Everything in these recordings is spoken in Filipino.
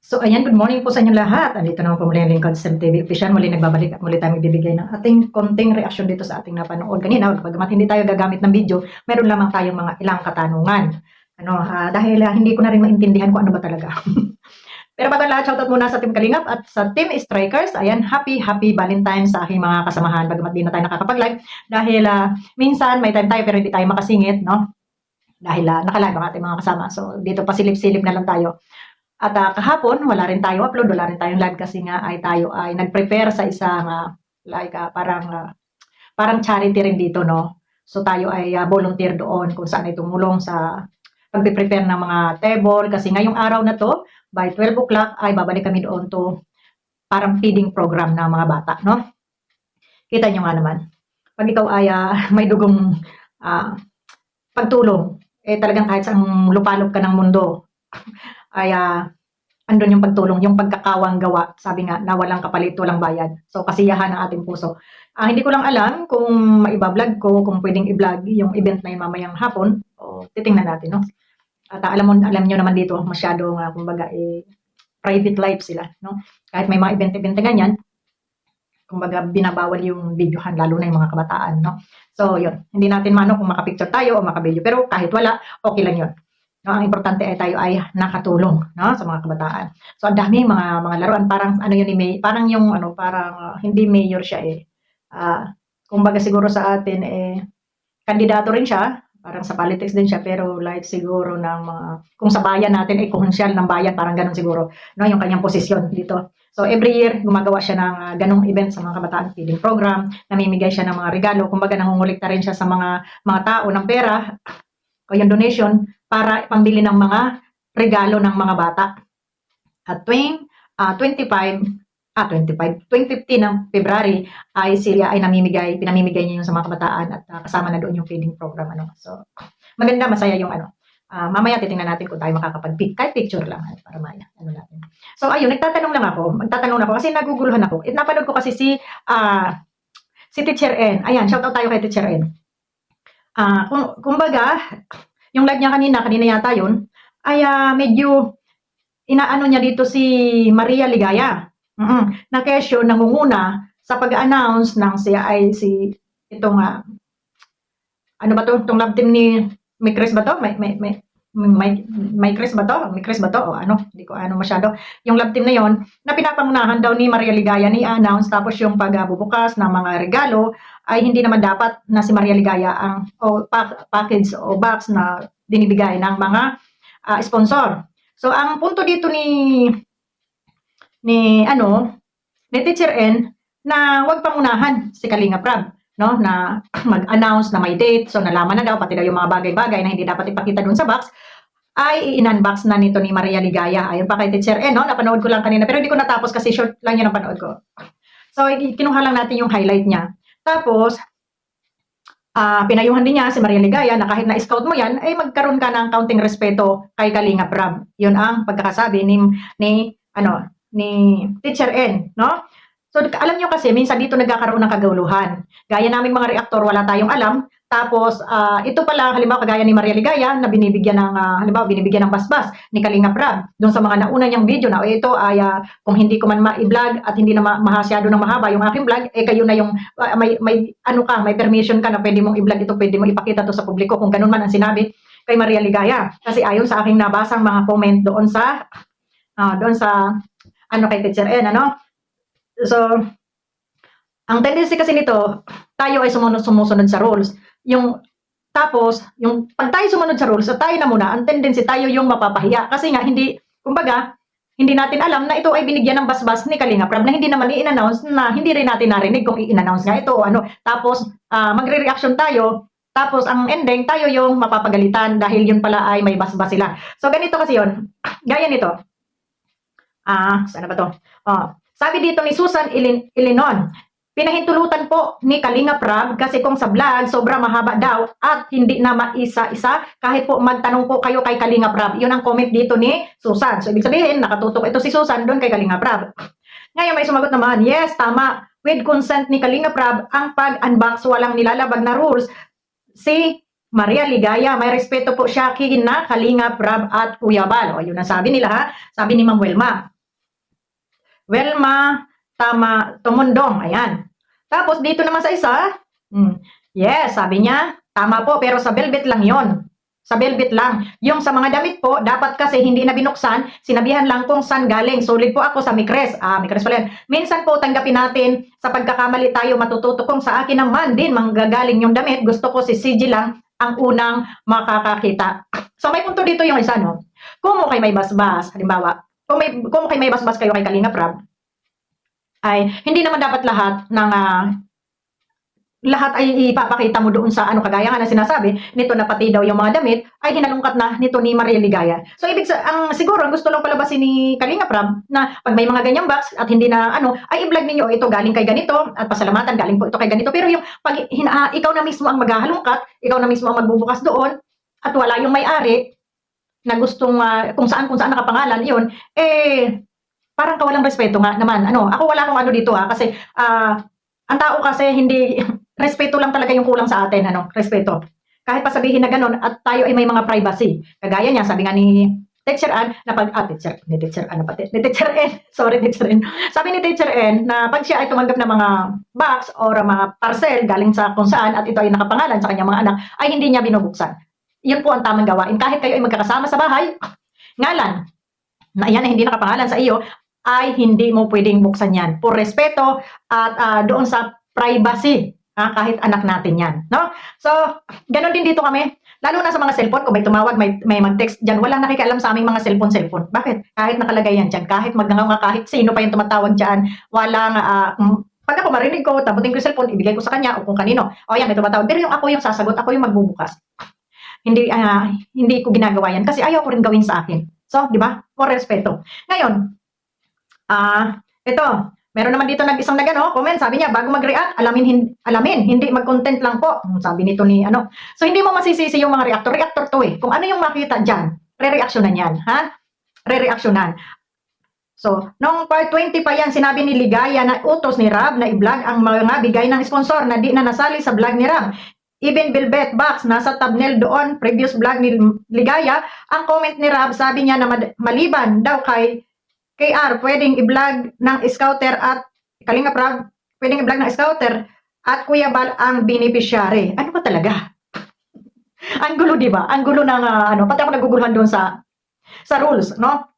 So ayan, good morning po sa inyong lahat. Andito naman po muli ang Lincoln STEM TV Official. Muli nagbabalik at muli tayo magbibigay ng ating konting reaksyon dito sa ating napanood kanina. Pagamat hindi tayo gagamit ng video, meron lamang tayong mga ilang katanungan. Dahil hindi ko na rin maintindihan kung ano ba talaga. Pero bago ang lahat, shoutout muna sa Team Kalingap at sa Team Strikers. Ayan, happy Valentine's sa aking mga kasamahan. Bagamat di na tayo nakakapag-live. Dahil minsan may time tayo pero hindi tayo makasingit, no? Dahil naka-live ang ating mga kasama. So dito pa silip-silip na lang tayo. At kahapon, wala rin tayong upload, wala rin tayong live kasi nga ay tayo ay nag-prepare sa isang parang charity rin dito, no? So tayo ay volunteer doon kung saan ay tumulong sa pag-prepare ng mga table kasi ngayong araw na to, by 12 o'clock ay babalik kami doon to parang feeding program ng mga bata, no? Kita nyo nga naman. Pag ikaw ay may dugong pagtulong, talagang kahit saan lupalop ka ng mundo, ay andun yung pagtulong, yung pagkakawang gawa. Sabi nga, na walang kapalit, walang bayad. So, kasiyahan ng ating puso. Hindi ko lang alam kung maiba-vlog ko, kung pwedeng i-vlog yung event na yun mamayang hapon. O, titingnan natin, no? At alam nyo naman dito, masyadong, kumbaga, private life sila, no? Kahit may mga event-event na ganyan, kumbaga, binabawal yung videohan, lalo na yung mga kabataan, no? So, yun. Hindi natin mano kung makapicture tayo o makabideo. Pero kahit wala, okay lang yun. No, ang importante ay tayo ay nakatulong, no, sa mga kabataan. So ang daming mga laruan, parang ano yun ni May, parang yung parang hindi mayor siya kumbaga siguro sa atin kandidato rin siya, parang sa politics din siya, pero like siguro ng mga kung sa bayan natin ay konsyal ng bayan, parang ganun siguro, no, yung kanyang posisyon dito. So every year gumagawa siya ng ganung event sa mga kabataan, feeding program, namimigay siya ng mga regalo, kumbaga nangungulikta rin siya sa mga tao ng pera o yung donation para pambili ng mga regalo ng mga bata. At 2015 ng February ay sila ay pinamimigay niya yung sa mga kabataan at kasama na doon yung feeding program. So, maganda, masaya yung mamaya titingnan natin kung tayo makakapag-pick. Kahit picture lang para maya. Natin. So, ayun, magtatanong ako kasi naguguluhan ako. Napanood ko kasi si Teacher N. Ayan, shoutout tayo kay Teacher N. Kumbaga, yung live niya kanina yata yun, ay medyo inaano niya dito si Maria Ligaya. Na kesyo nangunguna sa pag-announce ng siya ay itong ano ba to, itong love team ni may Chris ba to? May Chris ba to? May Chris ba to? O ano? Hindi ko masyado. Yung love team na yon na pinapangunahan daw ni Maria Ligaya ni announce, tapos yung pagbubukas ng mga regalo ay hindi naman dapat na si Maria Ligaya ang package o box na dinibigay ng mga sponsor. So ang punto dito ni Teacher N na wag pangunahan si Kalinga Prab, no, na mag-announce na may date, so nalaman na daw pati daw yung mga bagay-bagay na hindi dapat ipakita doon sa box ay in-unbox na nito ni Maria Ligaya. Ayun pa kay Teacher N, no, napanood ko lang kanina pero hindi ko natapos kasi short lang yun ang panood ko. So kinuha lang natin yung highlight niya. Tapos pinayuhan din niya si Maria Ligaya na kahit na-scout mo yan, ay magkaroon ka ng kaunting respeto kay Kalinga Prab. Yun ang pagkakasabi ni Teacher N, no? So alam nyo kasi minsan dito nagkakaroon ng kaguluhan. Gaya naming mga reaktor, wala tayong alam. Tapos ito pala halimbawa kagaya ni Maria Ligaya na binibigyan ng basbas ni Kalinga Prab doon sa mga nauna niyang video na ito ay kung hindi ko man ma-vlog at hindi na masyado ng mahaba yung aking vlog, kayo na yung may permission ka na pwede mong i-vlog ito, pwede mong ipakita to sa publiko kung ganun man ang sinabi kay Maria Ligaya. Kasi ayon sa aking nabasang mga comment doon sa kay Teacher N, So, ang tendency kasi nito, tayo ay sumusunod sa rules. Tapos, pag tayo sumunod sa rules, tayo na muna, ang tendency tayo yung mapapahiya. Kasi nga, hindi natin alam na ito ay binigyan ng basbas ni Kalinga Prab na hindi naman i-announce, na hindi rin natin narinig kung i-announce nga ito o ano. Tapos, magre-reaction tayo, tapos ang ending, tayo yung mapapagalitan dahil yun pala ay may basbas sila. So, ganito kasi yun. Gaya nito. Saan ba to? Sabi dito ni Susan Ilinon, pinahintulutan po ni Kalinga Prab kasi kung sa vlog sobrang mahaba daw at hindi na maisa-isa kahit po magtanong po kayo kay Kalinga Prab. Yun ang comment dito ni Susan. So ibig sabihin nakatutok ito si Susan doon kay Kalinga Prab. Ngayon may sumagot naman, yes, tama. With consent ni Kalinga Prab ang pag-unbox, walang nilalabag na rules. Si Maria Ligaya, may respeto po siya kina Kalinga Prab at Kuya Bal. O yun ang sabi nila ha, sabi ni Ma'am Welma. Welma Tumundong, ayan. Tapos dito naman sa isa, yes, sabi niya, tama po, pero sa Velvet lang yon. Sa Velvet lang. Yung sa mga damit po, dapat kasi hindi na binuksan, sinabihan lang kung saan galing. Sulit po ako sa Mikres. Mikres pala yan. Minsan po, tanggapin natin, sa pagkakamali tayo matututo kung sa akin naman din manggagaling yung damit. Gusto ko si CG lang ang unang makakakita. So may punto dito yung isa, no? Kung okay may basbas, halimbawa, kung okay may basbas kayo kay Kalinga Prab, ay hindi naman dapat lahat ay ipapakita mo doon sa ano, kagaya nga na sinasabi nito na pati daw yung mga damit ay hinalungkat na nito ni Maria Ligaya. So siguro ang gusto lang palabasin ni Kalinga Prab na pag may mga ganyang box at hindi na ano, ay i-vlog ninyo ito galing kay ganito at pasalamatan galing po ito kay ganito. Pero yung pag ikaw na mismo ang maghahalungkat, ikaw na mismo ang magbubukas doon at wala yung may-ari na gustong kung saan nakapangalan yun, parang kawalang respeto nga naman. Ako wala akong ano dito kasi ang tao kasi hindi respeto lang talaga yung kulang sa atin, respeto. Kahit pa sabihin na gano'n at tayo ay may mga privacy. Kagaya niya, sabi nga ni Teacher Ann, na pag, ni Teacher N, sorry Teacher N. Sabi ni Teacher N na pag siya ay tumanggap ng mga box or mga parcel galing sa kung saan at ito ay nakapangalan sa kanyang mga anak, ay hindi niya binubuksan. Yun po ang tamang gawain. Kahit kayo ay magkakasama sa bahay, ngalan, na yan ay hindi nakapangalan sa iyo, ay hindi mo pwedeng buksan yan. Por respeto at doon sa privacy, kahit anak natin yan. No? So, ganun din dito kami. Lalo na sa mga cellphone, kung may tumawag, may mag-text dyan, walang nakikialam sa aming mga cellphone. Bakit? Kahit nakalagay yan dyan, kahit kahit sino pa yung tumatawag dyan, walang, pag ako marinig ko, tabutin ko yung cellphone, ibigay ko sa kanya o kung kanino. O yan, may tumatawag. Pero yung ako yung sasagot, ako yung magbubukas. Hindi ko ginagawa yan kasi ayaw ko rin gawin sa akin. So, di ba? For respeto. Ngayon, ito, meron naman dito isang comment, sabi niya, bago mag-react, alamin, hindi mag-content lang po. Sabi nito ni So, hindi mo masisisi yung mga reactor to Kung ano yung makita dyan, re-reactionan yan, Re-reactionan. So, noong part 20 pa yan, sinabi ni Ligaya na utos ni Rab na i-vlog ang mga bigay ng sponsor na di na nasali sa vlog ni Rab. Even Velvet Box, nasa thumbnail doon, previous vlog ni Ligaya, ang comment ni Rab, sabi niya na maliban daw kay KR, pwedeng i-vlog ng Scouter at Kalinga Prab, pwedeng i-vlog ng Scouter at Kuya Bal ang beneficiary. Ano ba talaga? Ang gulo, di ba? Ang gulo ng pati ako naguguluhan doon sa rules, no?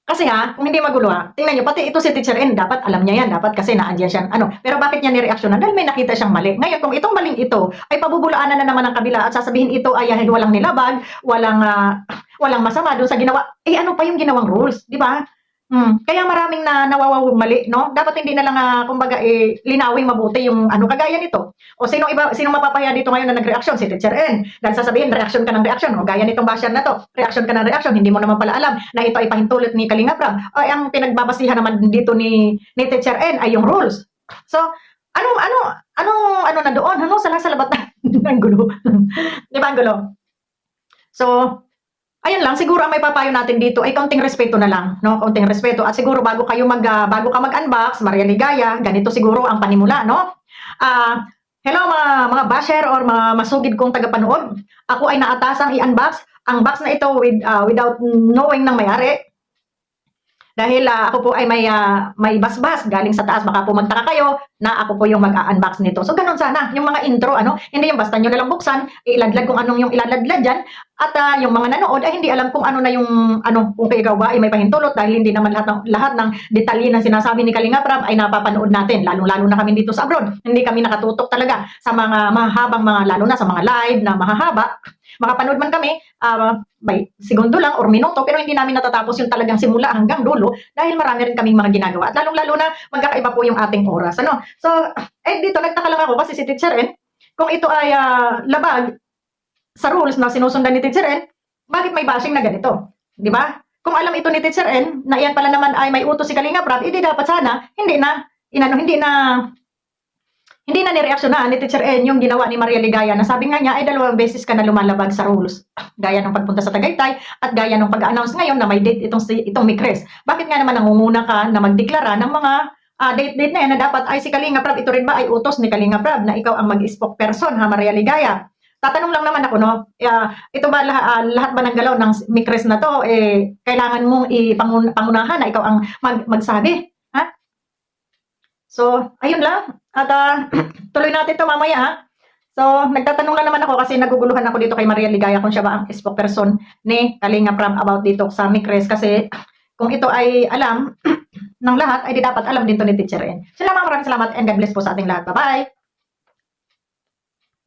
Kasi kung hindi magulo tingnan nyo, pati ito si Teacher N, dapat alam niya yan, dapat kasi naandyan siya, pero bakit niya nireaksyonan? Dahil may nakita siyang mali. Ngayon, kung itong maling ito, ay pabubulaanan na naman ng kabila at sasabihin ito ay walang nilabag, walang masama doon sa ginawa, ano pa yung ginawang rules, di ba? Kaya maraming nawawamali, no? Dapat hindi na lang kumbaga linawing mabuti yung kagaya nito. O sinong mapapahiya dito ngayon na nagreaksyon? Si Teacher N. Dahil sasabihin, reaksyon ka ng reaksyon. O gaya nitong basher na to, reaksyon ka ng reaksyon. Hindi mo naman pala alam na ito ay pahintulot ni Kalinga Prab. O ang pinagbabasihan naman dito ni Teacher N ay yung rules. So, ano na doon? Salabat na. Ang gulo. Di ba ang gulo? So, ayun lang, siguro ang may papayo natin dito ay kaunting respeto na lang, no? Kaunting respeto. At siguro bago ka mag-unbox, Maria Ligaya, ganito siguro ang panimula, no? Hello mga basher or mga masugid kong tagapanood. Ako ay naatasang i-unbox ang box na ito without knowing ng may-ari. Dahil ako po ay may basbas galing sa taas, baka po magtaka kayo na ako po yung mag-unbox nito. So ganun sana, yung mga intro, hindi yung basta nyo nalang buksan, iladlad kung anong yung iladlad dyan, at yung mga nanood ay hindi alam kung ano na yung, kung ikaw ba ay may pahintulot dahil hindi naman lahat ng detalye na sinasabi ni Kalinga Prab ay napapanood natin, lalo na kami dito sa abroad. Hindi kami nakatutok talaga sa mga mahabang lalo na sa mga live na mahahaba. Makapanood man kami, by segundo lang or minuto, pero hindi namin natatapos yung talagang simula hanggang dulo dahil marami rin kaming mga ginagawa. At lalong-lalo na magkakaiba po yung ating oras. So, dito nagtaka lang ako kasi si Teacher N, kung ito ay labag sa rules na sinusundan ni Teacher N, bakit may bashing na ganito? Di ba? Kung alam ito ni Teacher N, na iyan pala naman ay may utos si Kalinga Prab, hindi dapat sana, hindi na nireaksyonan ni Teacher N yung ginawa ni Maria Ligaya na sabi nga niya ay 2 beses ka na lumalabag sa rules. Gaya ng pagpunta sa Tagaytay at gaya ng pag-announce ngayon na may date itong Mikres. Bakit nga naman nangunguna ka na magdeklara ng mga date na yan na dapat ay si Kalinga Prab, ito rin ba ay utos ni Kalinga Prab na ikaw ang mag-spokesperson Maria Ligaya? Tatanong lang naman ako, no? Ito ba lahat ba ng galaw ng Mikres na to, kailangan mong pangunahan na ikaw ang magsabi? So, ayun lang. At tuloy natin to mamaya ha. So, nagtatanong lang naman ako kasi naguguluhan ako dito kay Maria Ligaya kung siya ba ang spokesperson ni Kalinga Prab about dito sa Micres kasi kung ito ay alam ng lahat, ay di dapat alam din to ni Teacher N. Salamat, maraming salamat and God bless po sa ating lahat. Bye-bye!